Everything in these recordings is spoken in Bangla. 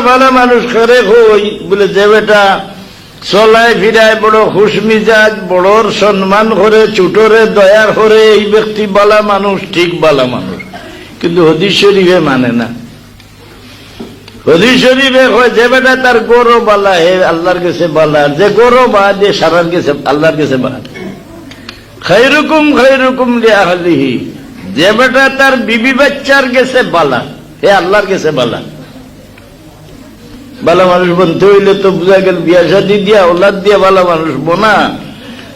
ভালো মানুষ করে হই বলে যে বেটা চলায় ফিরায় বড় খুশ মিজাজ, বড়র সম্মান করে, ছোটরে দয়া করে, এই ব্যক্তি বালা মানুষ, ঠিক বালা মানুষ। কিন্তু হাদিস শরীফে মানে না। হাদিস শরীফে হয় যে বেটা তার গৌরব বালা হে আল্লাহর কাছে বালা, যে গৌরব আদে সারার কাছে আল্লাহর কাছে বালা। খায়রুকুম খায়রুকুম লিআহলিহি, যে বেটা তার বিবি বাচ্চার কাছে বালা হে আল্লাহর কাছে বালা। ভালো মানুষ বলতে হইলে তো বুঝা গেল বিয়া শাদী দিয়া ওলাদ দিয়া ভালো মানুষ বোনা।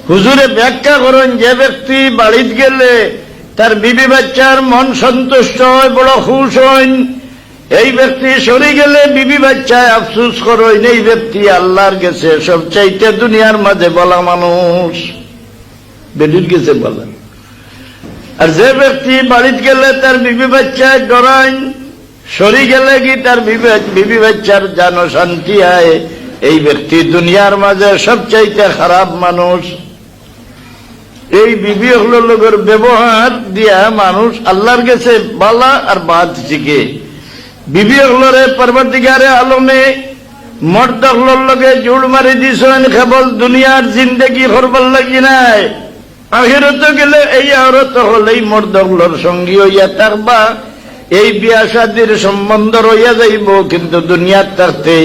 হুজুরে ব্যাখ্যা করেন যে ব্যক্তি বাড়িতে গেলে তার বিবি বাচ্চার মন সন্তুষ্ট হয়, বড় খুশ হয়, এই ব্যক্তি সরে গেলে বিবি বাচ্চায় আফসুস করেন, এই ব্যক্তি আল্লাহর গেছে সবচাইতে দুনিয়ার মাঝে বলা মানুষ, বেডির গেছে বলা। আর যে ব্যক্তি বাড়িতে গেলে তার বিবি বাচ্চায় ডরাইন, সরি গেলে কি তার বিবি বাচ্চার যেন শান্তি হয়, এই ব্যক্তি দুনিয়ার মাঝে সবচাইতে খারাপ মানুষ। এই বিবি হলো লোকের ব্যবহার দিয়া মানুষ আল্লাহর কাছে বালা আর বাদ শিখে। বিবি হলরে পরবর্তীকারে আলমে মর্দ হলোর লোকে জুড় মারি দিছেন কেবল দুনিয়ার জিন্দেগি করবার লাগি নাই, আখিরাতে গেলে এই আওরত হলেই মর্দ হলোর সঙ্গী হইয়া থাকবা, এই বিয়া শাদীর সম্বন্ধ রইয়া যাইব। কিন্তু দুনিয়ার থাকতে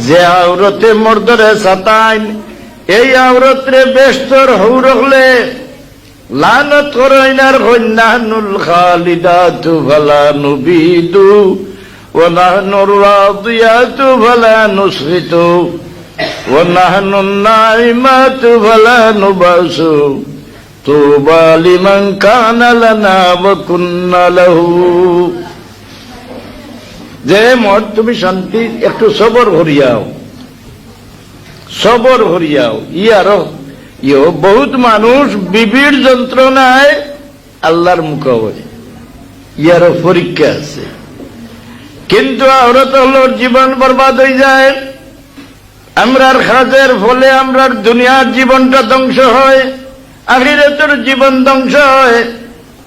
যে আওরতে মর্দরে সাতাইন, এই আওরতরে বেস্তর হৌ রখলে লানত করাইনার কন্যানুল খালিদাতু ফালা নুবিদু ওয়া নাহনুর রাদিয়াতু ফালা নুসরিতু ওয়া নাহনুন নাইমাতু ফালা নুবাসু তুবা লিমান কানা লানা ওয়া কুন্না লাহু। যে মত তুমি শান্তি একটু সবর করিয়াও, সবর করিয়াও। ইয়ো বহুত মানুষ বিবির যন্ত্রণায় আল্লাহর মুখে, ইয়ারও পরীক্ষা আছে। কিন্তু আওরত হলোর জীবন বরবাদ হয়ে যায়, আমরার কাজের ফলে আমরার দুনিয়ার জীবনটা ধ্বংস হয়, আখিরাতের জীবন ধ্বংস হয়।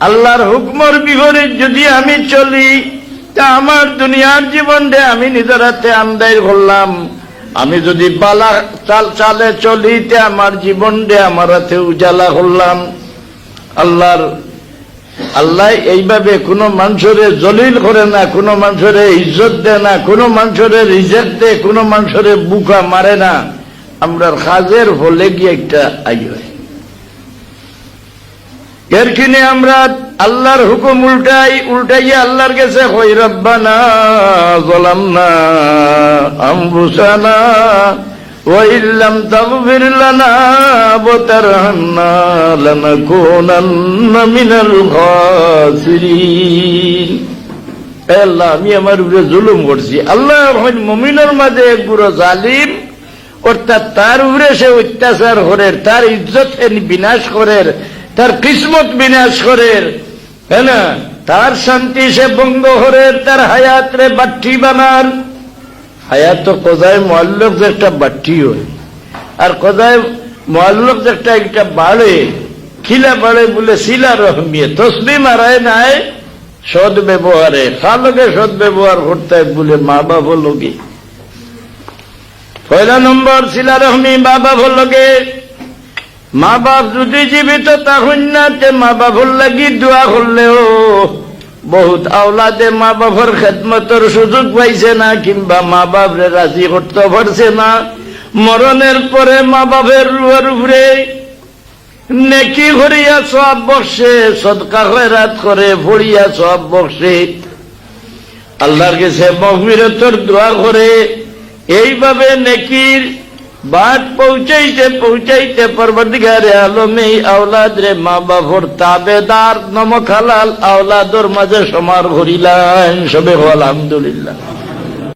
আল্লাহর হুকমর বিপরীত যদি আমি চলি, তা আমার দুনিয়ার জীবনটা আমি নিজের হাতে আমদাই করলাম। আমি যদি বালা চালে চলি, তে আমার জীবনটা আমার হাতে উজালা করলাম। আল্লাহ এইভাবে কোনো মানুষের জলিল করে না, কোনো মানুষের ইজ্জত দেয় না, কোনো মানুষের রিজেক্ট দেয়, কোনো মানুষের বুকা মারে না। আমরা কাজের ফলে গিয়ে একটা আই হয়, এর কিনে আমরা আল্লাহর হুকুম উল্টাইয়া আল্লাহর কাছে কই রব্বানা যালামনা আনফুসানা ওয়া ইল্লাম তাগফির লানা ওয়া তারহামনা লানাকুনান্না মিনাল খাসিরিন। আল্লাহ আমি আমার উপরে জুলুম করছি। আল্লাহ মুমিনের মাঝে এক বুড়ো জালিম, অর্থাৎ তার উপরে সে অত্যাচার করে, তার ইজ্জত বিনাশ করে, তার কিসমত বিনাশ করে, হ্যাঁ না, তার শান্তি সে ভঙ্গ করে, তার হায়াত রে বাট্টি বানান। হায়াত তো কোজায় মোয়াল্লক যে একটা বাট্টি হয়, আর কোজায় মোয়াল্লক যে একটা বাড়ে, খিলা বাড়ে বলে শিলা রহমিয়ে তসবি মারায় নাই সদ ব্যবহারে, খালকে সদ ব্যবহার করতে বলে মা বাপ লোকে। পয়লা নম্বর শিলা রহমি মা বাপ লোকে। মা বাপ যদি জীবিত তখন না, তে মা বাপর লাগি দোয়া করলেও বহুত আওলাদে মা বাপর খেদমতের সুযোগ পাইছে না, কিংবা মা বাপরে রাজি করতে পারছে না। মরণের পরে মা বাপের রুহের উপরে নেকি করিয়া সওয়াব বসে, সদকা খয়রাত করে পড়িয়া সওয়াব বসে, আল্লাহর কাছে মাগফিরাতের দোয়া করে। এইভাবে নেকির বাদ পৌঁছাইতে পৌঁছাইতে পরবর্তীকারে আলমে আওলাদ রে মা বাপর তাবেদার নমক হালাল আওলাদর মাঝে সমার করিলেন। সবে আলহামদুলিল্লাহ।